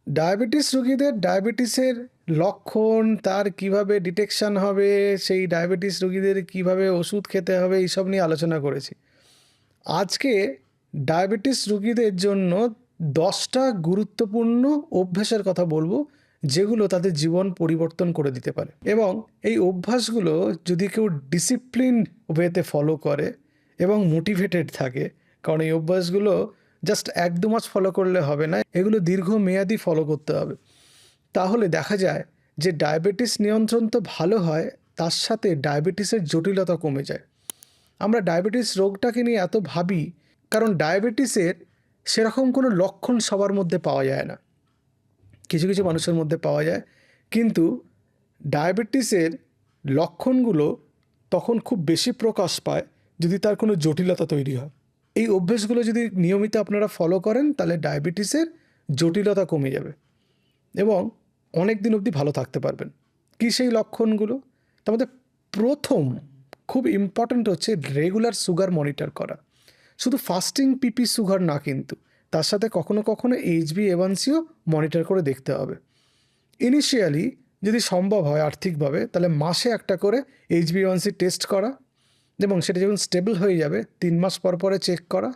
Diabetes রোগীদের ডায়াবেটিসের লক্ষণ, তার কিভাবে ডিটেকশন হবে, সেই ডায়াবেটিস রোগীদের কিভাবে ওষুধ খেতে হবে, এইসব নিয়ে আলোচনা করেছি। আজকে ডায়াবেটিস রোগীদের জন্য 10টা গুরুত্বপূর্ণ অভ্যাসের কথা বলবো, যেগুলো তাদের জীবন পরিবর্তন করে দিতে পারে। এবং এই অভ্যাসগুলো যদি কেউ ডিসিপ্লিন ওয়েতে ফলো করে এবং মোটিভেটেড থাকে, কারণ এই অভ্যাসগুলো জাস্ট 1-2 মাস ফলো করলে হবে না, এগুলো দীর্ঘমেয়াদী ফলো করতে হবে। তাহলে দেখা যায় যে ডায়াবেটিস নিয়ন্ত্রণ তো ভালো হয়, তার সাথে ডায়াবেটিসের জটিলতা কমে যায়। আমরা ডায়াবেটিস রোগটাকে নিয়ে এত ভাবি কারণ ডায়াবেটিসের সেরকম কোনো লক্ষণ সবার মধ্যে পাওয়া যায় না, কিছু কিছু মানুষের মধ্যে পাওয়া যায়। কিন্তু ডায়াবেটিসের লক্ষণগুলো তখন খুব বেশি প্রকাশ পায় যদি তার কোনো জটিলতা তৈরি হয়। এই অভ্যেসগুলো যদি নিয়মিত আপনারা ফলো করেন, তাহলে ডায়াবেটিসের জটিলতা কমে যাবে এবং অনেক দিন অবধি ভালো থাকতে পারবেন। কী সেই লক্ষণগুলো? তার মধ্যে প্রথম খুব ইম্পর্ট্যান্ট হচ্ছে রেগুলার সুগার মনিটর করা। শুধু ফাস্টিং পিপি সুগার না, কিন্তু তার সাথে কখনো কখনো HbA1cও মনিটর করে দেখতে হবে। ইনিশিয়ালি যদি সম্ভব হয় আর্থিকভাবে, তাহলে মাসে একটা করে HbA1c টেস্ট করা, এবং সেটা যখন স্টেবল হয়ে যাবে 3 মাস পর পরে চেক করা।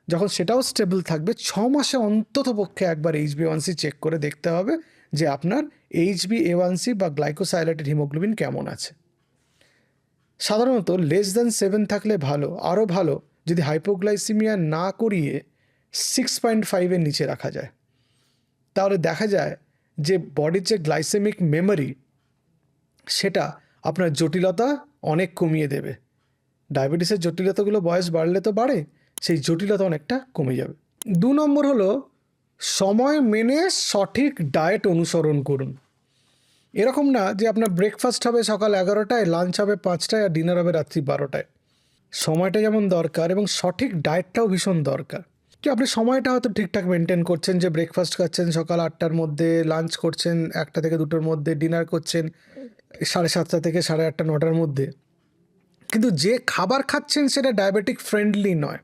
যখন সেটাও স্টেবল থাকবে, 6 মাসে অন্তত পক্ষে একবার HbA1c চেক করে দেখতে হবে যে আপনার HbA1c বা গ্লাইকোসাইলেটেড হিমোগ্লোবিন কেমন আছে। সাধারণত <7 থাকলে ভালো, আরও ভালো যদি হাইপোগ্লাইসিমিয়া না করিয়ে 6.5-এর নিচে রাখা যায়। তাহলে দেখা যায় যে বডির যে গ্লাইসেমিক মেমোরি, সেটা আপনার জটিলতা অনেক কমিয়ে দেবে। ডায়াবেটিসের জটিলতাগুলো বয়স বাড়লে তো বাড়ে, সেই জটিলতা অনেকটা কমে যাবে। 2 নম্বর হলো সময় মেনে সঠিক ডায়েট অনুসরণ করুন। এরকম না যে আপনার ব্রেকফাস্ট হবে সকাল 11টায়, লাঞ্চ হবে 5টায়, আর ডিনার হবে রাত্রি 12টায়। সময়টা যেমন দরকার এবং সঠিক ডায়েটটাও ভীষণ দরকার। কি আপনি সময়টা হয়তো ঠিকঠাক মেনটেন করছেন, যে ব্রেকফাস্ট খাচ্ছেন সকাল 8টার মধ্যে, লাঞ্চ করছেন 1টা থেকে 2টোর মধ্যে, ডিনার করছেন 7:30 থেকে 8:30 9টার মধ্যে, কিন্তু যে খাবার খাচ্ছেন সেটা ডায়াবেটিক ফ্রেন্ডলি নয়।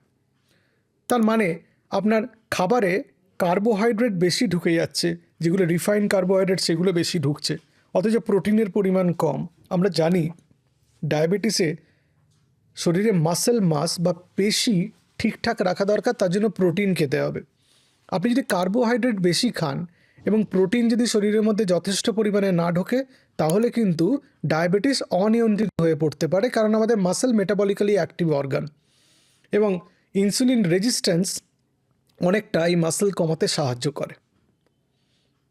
তার মানে আপনার খাবারে কার্বোহাইড্রেট বেশি ঢুকে যাচ্ছে, যেগুলো রিফাইন্ড কার্বোহাইড্রেট সেগুলো বেশি ঢুকছে, অথচ প্রোটিনের পরিমাণ কম। আমরা জানি ডায়াবেটিসে শরীরে মাসেল মাস বা পেশি ঠিকঠাক রাখা দরকার, তার জন্য প্রোটিন খেতে হবে। আপনি যদি কার্বোহাইড্রেট বেশি খান এবং প্রোটিন যদি শরীরের মধ্যে যথেষ্ট পরিমাণে না ঢোকে, তাহলে কিন্তু ডায়াবেটিস অনিয়ন্ত্রিত হয়ে পড়তে পারে, কারণ আমাদের মাসেল মেটাবলিক্যালি অ্যাক্টিভ অর্গান, এবং ইনসুলিন রেজিস্ট্যান্স অনেকটা এই মাসেল কমাতে সাহায্য করে।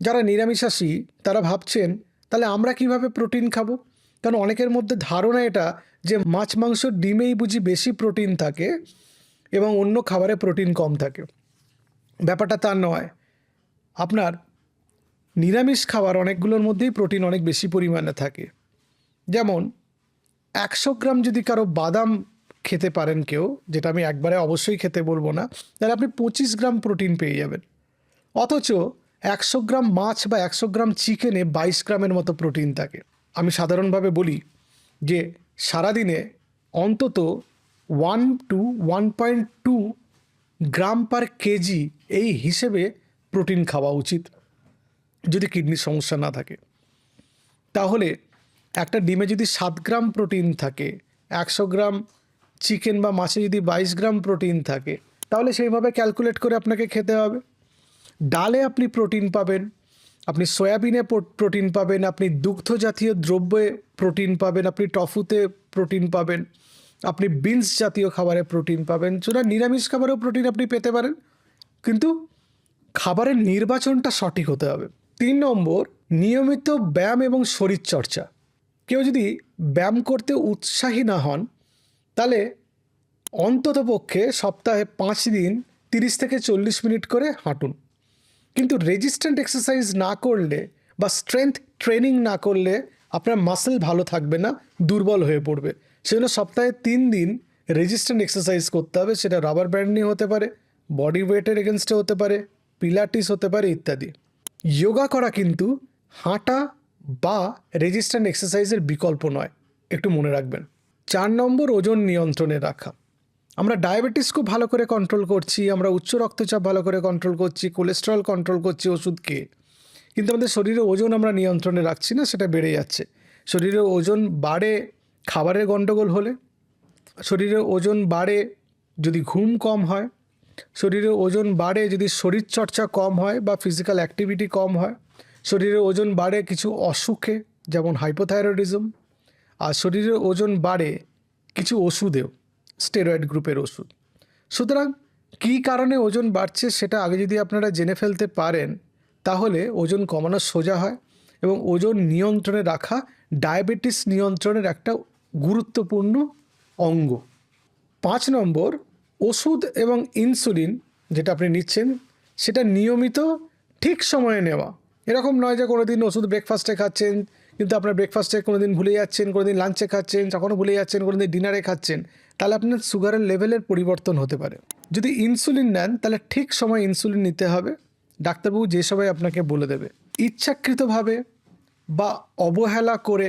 যারা নিরামিষাশী তারা ভাবছেন তাহলে আমরা কিভাবে প্রোটিন খাবো, কারণ অনেকের মধ্যে ধারণা এটা যে মাছ মাংস ডিমেই বুঝি বেশি প্রোটিন থাকে এবং অন্য খাবারে প্রোটিন কম থাকে। ব্যাপারটা তা নয়। আপনার নিরামিষ খাবার অনেকগুলোর মধ্যেই প্রোটিন অনেক বেশি পরিমাণে থাকে। যেমন 100 গ্রাম যদি কারো বাদাম খেতে পারেন কেউ, যেটা আমি একবারে অবশ্যই খেতে বলবো না, তাহলে আপনি 25 গ্রাম প্রোটিন পেয়ে যাবেন। অথচ 100 গ্রাম মাছ বা 100 গ্রাম চিকেনে 22 গ্রামের মতো প্রোটিন থাকে। আমি সাধারণভাবে বলি যে সারাদিনে অন্তত 1 to 1.2 গ্রাম পার কেজি এই হিসেবে প্রোটিন খাওয়া উচিত, যদি কিডনির সমস্যা না থাকে। তাহলে একটা ডিমে যদি 7 গ্রাম প্রোটিন থাকে, 100 গ্রাম চিকেন বা মাছে যদি 22 গ্রাম প্রোটিন থাকে, তাহলে সেইভাবে ক্যালকুলেট করে আপনাকে খেতে হবে। ডালে আপনি প্রোটিন পাবেন, আপনি সয়াবিনে প্রোটিন পাবেন, আপনি দুগ্ধ জাতীয় দ্রব্যে প্রোটিন পাবেন, আপনি টফুতে প্রোটিন পাবেন, আপনি বিনস জাতীয় খাবারে প্রোটিন পাবেন। সুতরাং নিরামিষ খাবারেও প্রোটিন আপনি পেতে পারেন, কিন্তু খাবারের নির্বাচনটা সঠিক হতে হবে। 3 নম্বর, নিয়মিত ব্যায়াম এবং শরীরচর্চা। কেউ যদি ব্যায়াম করতে উৎসাহী না হন, তাহলে অন্ততপক্ষে সপ্তাহে 5 দিন 30 থেকে 40 মিনিট করে হাঁটুন। কিন্তু রেজিস্ট্যান্ট এক্সারসাইজ না করলে বা স্ট্রেংথ ট্রেনিং না করলে আপনার মাসেল ভালো থাকবে না, দুর্বল হয়ে পড়বে। সেজন্য সপ্তাহে 3 দিন রেজিস্ট্যান্ট এক্সারসাইজ করতে হবে। সেটা রাবার ব্যান্ড নিয়ে হতে পারে, বডি ওয়েটের এগেনস্টে হতে পারে, পিলাটিস হতে পারে ইত্যাদি। যোগা করা কিন্তু হাঁটা বা রেজিস্ট্যান্ট এক্সারসাইজের বিকল্প নয়, একটু মনে রাখবেন। 4 নম্বর, ওজন নিয়ন্ত্রণে রাখা। আমরা ডায়াবেটিস খুব ভালো করে কন্ট্রোল করছি, আমরা উচ্চ রক্তচাপ ভালো করে কন্ট্রোল করছি, কোলেস্টেরল কন্ট্রোল করছি ওষুধ খেয়ে, কিন্তু আমাদের শরীরে ওজন আমরা নিয়ন্ত্রণে রাখছি না, সেটা বেড়ে যাচ্ছে। শরীরে ওজন বাড়ে খাবারের গণ্ডগোল হলে, শরীরে ওজন বাড়ে যদি ঘুম কম হয়, শরীরে ওজন বাড়ে যদি শরীরচর্চা কম হয় বা ফিজিক্যাল অ্যাক্টিভিটি কম হয়, শরীরে ওজন বাড়ে কিছু অসুখে যেমন হাইপোথাইরয়েডিজম, আর শরীরের ওজন বাড়ে কিছু ওষুধেও, স্টেরয়েড গ্রুপের ওষুধ। সুতরাং কী কারণে ওজন বাড়ছে সেটা আগে যদি আপনারা জেনে ফেলতে পারেন তাহলে ওজন কমানো সোজা হয় এবং ওজন নিয়ন্ত্রণে রাখা ডায়াবেটিস নিয়ন্ত্রণের একটা গুরুত্বপূর্ণ অঙ্গ। 5 নম্বর, ওষুধ এবং ইনসুলিন যেটা আপনি নিচ্ছেন সেটা নিয়মিত ঠিক সময়ে নেওয়া। এরকম নয় যে কোনো দিন ওষুধ ব্রেকফাস্টে খাচ্ছেন কিন্তু আপনার ব্রেকফাস্টে কোনো দিন ভুলে যাচ্ছেন, কোনো দিন লাঞ্চে খাচ্ছেন, তখনও ভুলে যাচ্ছেন, কোনো দিন ডিনারে খাচ্ছেন, তাহলে আপনার সুগারের লেভেলের পরিবর্তন হতে পারে। যদি ইনসুলিন নেন তাহলে ঠিক সময় ইনসুলিন নিতে হবে, ডাক্তারবাবু যে সময় আপনাকে বলে দেবে। ইচ্ছাকৃতভাবে বা অবহেলা করে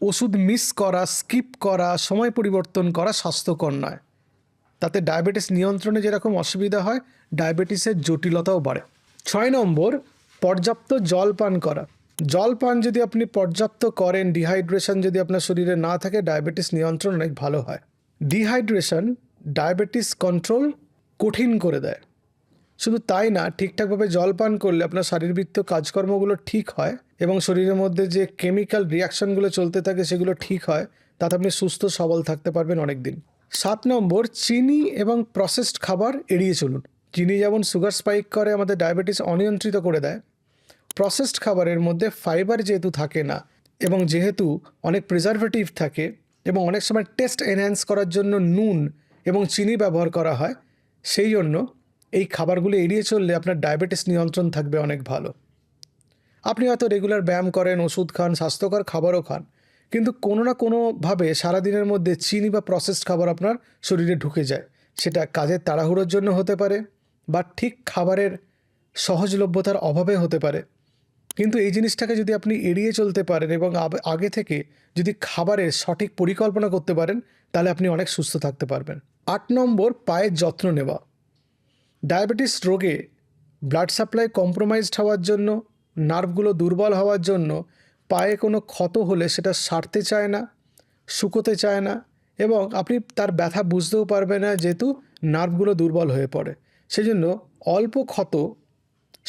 ওষুধ মিস করা, স্কিপ করা, সময় পরিবর্তন করা স্বাস্থ্যকর নয়। তাতে ডায়াবেটিস নিয়ন্ত্রণে যেরকম অসুবিধা হয়, ডায়াবেটিসের জটিলতাও বাড়ে। 6 নম্বর, পর্যাপ্ত জল পান করা। জল পান যদি আপনি পর্যাপ্ত করেন, ডিহাইড্রেশন যদি আপনার শরীরে না থাকে, ডায়াবেটিস নিয়ন্ত্রণ অনেক ভালো হয়। ডিহাইড্রেশন ডায়াবেটিস কন্ট্রোল কঠিন করে দেয়। শুধু তাই না, ঠিকঠাকভাবে জল পান করলে আপনার শারীরবৃত্ত কাজকর্মগুলো ঠিক হয় এবং শরীরের মধ্যে যে কেমিক্যাল রিয়াকশনগুলো চলতে থাকে সেগুলো ঠিক হয়, তাতে আপনি সুস্থ সবল থাকতে পারবেন অনেক দিন। 7 নম্বর, চিনি এবং প্রসেসড খাবার এড়িয়ে চলুন। চিনি যেমন সুগার স্পাইক করে, আমাদের ডায়াবেটিস অনিয়ন্ত্রিত করে দেয়, প্রসেসড খাবারের মধ্যে ফাইবার যেহেতু থাকে না এবং যেহেতু অনেক প্রিজারভেটিভ থাকে এবং অনেক সময় টেস্ট এনহ্যান্স করার জন্য নুন এবং চিনি ব্যবহার করা হয়, সেই জন্য এই খাবারগুলো এড়িয়ে চললে আপনার ডায়াবেটিস নিয়ন্ত্রণ থাকবে অনেক ভালো। আপনি হয়তো রেগুলার ব্যায়াম করেন, ওষুধ খান, স্বাস্থ্যকর খাবারও খান, কিন্তু কোনো না কোনোভাবে সারাদিনের মধ্যে চিনি বা প্রসেসড খাবার আপনার শরীরে ঢুকে যায়। সেটা কাজের তাড়াহুড়োর জন্য হতে পারে বা ঠিক খাবারের সহজলভ্যতার অভাবে হতে পারে। কিন্তু এই জিনিসটাকে যদি আপনি এড়িয়ে চলতে পারেন এবং আগে থেকে যদি খাবারের সঠিক পরিকল্পনা করতে পারেন তাহলে আপনি অনেক সুস্থ থাকতে পারবেন। 8 নম্বর, পায়ের যত্ন নেওয়া। ডায়াবেটিস রোগে ব্লাড সাপ্লাই কম্প্রোমাইজড হওয়ার জন্য, নার্ভগুলো দুর্বল হওয়ার জন্য পায়ে কোনো ক্ষত হলে সেটা সারতে চায় না, শুকোতে চায় না এবং আপনি তার ব্যথা বুঝতেও পারবেন না যেহেতু নার্ভগুলো দুর্বল হয়ে পড়ে। সেজন্য অল্প ক্ষত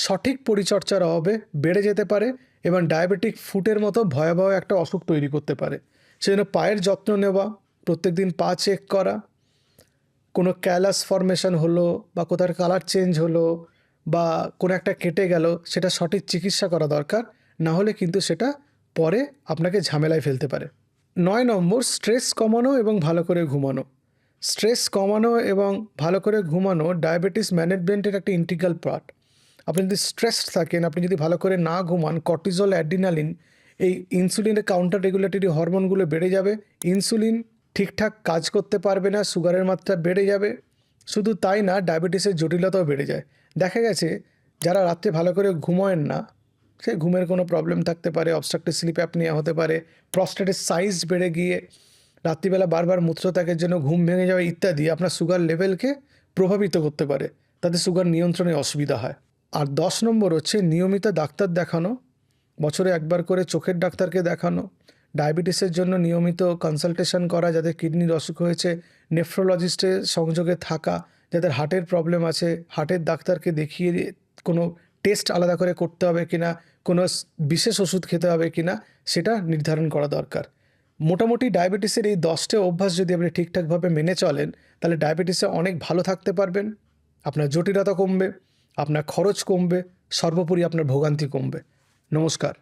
সঠিক পরিচর্যার অভাবে বেড়ে যেতে পারে এবং ডায়াবেটিক ফুটের মতো ভয়াবহ একটা অসুখ তৈরি করতে পারে। সেজন্য পায়ের যত্ন নেওয়া, প্রত্যেকদিন পা চেক করা, কোনো ক্যালাস ফর্মেশন হলো বা কোথার কালার চেঞ্জ হলো বা কোনো একটা কেটে গেল, সেটা সঠিক চিকিৎসা করা দরকার, না হলে কিন্তু সেটা পরে আপনাকে ঝামেলায় ফেলতে পারে। 9 নম্বর, স্ট্রেস কমানো এবং ভালো করে ঘুমানো। স্ট্রেস কমানো এবং ভালো করে ঘুমানো ডায়াবেটিস ম্যানেজমেন্টের একটা ইন্টিগ্রাল পার্ট। আপনি যদি স্ট্রেসড থাকেন, আপনি যদি ভালো করে না ঘুমান, কর্টিজল, অ্যাড্রিনালিন, এই ইনসুলিনের কাউন্টার রেগুলেটরি হরমোনগুলো বেড়ে যাবে, ইনসুলিন ঠিকঠাক কাজ করতে পারবে না, সুগারের মাত্রা বেড়ে যাবে। শুধু তাই না, ডায়াবেটিসের জটিলতাও বেড়ে যায়। দেখা গেছে যারা রাত্রে ভালো করে ঘুমোয়েন না, সে ঘুমের কোনো প্রবলেম থাকতে পারে, অবস্ট্রাকটিভ স্লিপ অ্যাপনিয়া হতে পারে, প্রস্টেটের সাইজ বেড়ে গিয়ে রাত্রিবেলা বারবার মূত্রত্যাগের জন্য ঘুম ভেঙে যাওয়া ইত্যাদি আপনার সুগার লেভেলকে প্রভাবিত করতে পারে, তাতে সুগার নিয়ন্ত্রণে অসুবিধা হয়। আর 10 নম্বর হচ্ছে নিয়মিত ডাক্তার দেখানো, বছরে একবার করে চোখের ডাক্তারকে দেখানো, ডায়াবেটিসের জন্য নিয়মিত কনসালটেশন করা, যাদের কিডনির অসুখ হয়েছে নেফ্রোলজিস্টের সংযোগে থাকা, যাদের হার্টের প্রবলেম আছে হার্টের ডাক্তারকে দেখিয়ে কোনো টেস্ট আলাদা করে করতে হবে কিনা, কোনো বিশেষ ওষুধ খেতে হবে কিনা সেটা নির্ধারণ করা দরকার। মোটামুটি ডায়াবেটিসের এই 10টে অভ্যাস যদি আপনি ঠিকঠাকভাবে মেনে চলেন তাহলে ডায়াবেটিসে অনেক ভালো থাকতে পারবেন, আপনার জটিলতা কমবে, আপনার খরচ কমবে, সর্বোপরি আপনার ভোগান্তি কমবে। নমস্কার।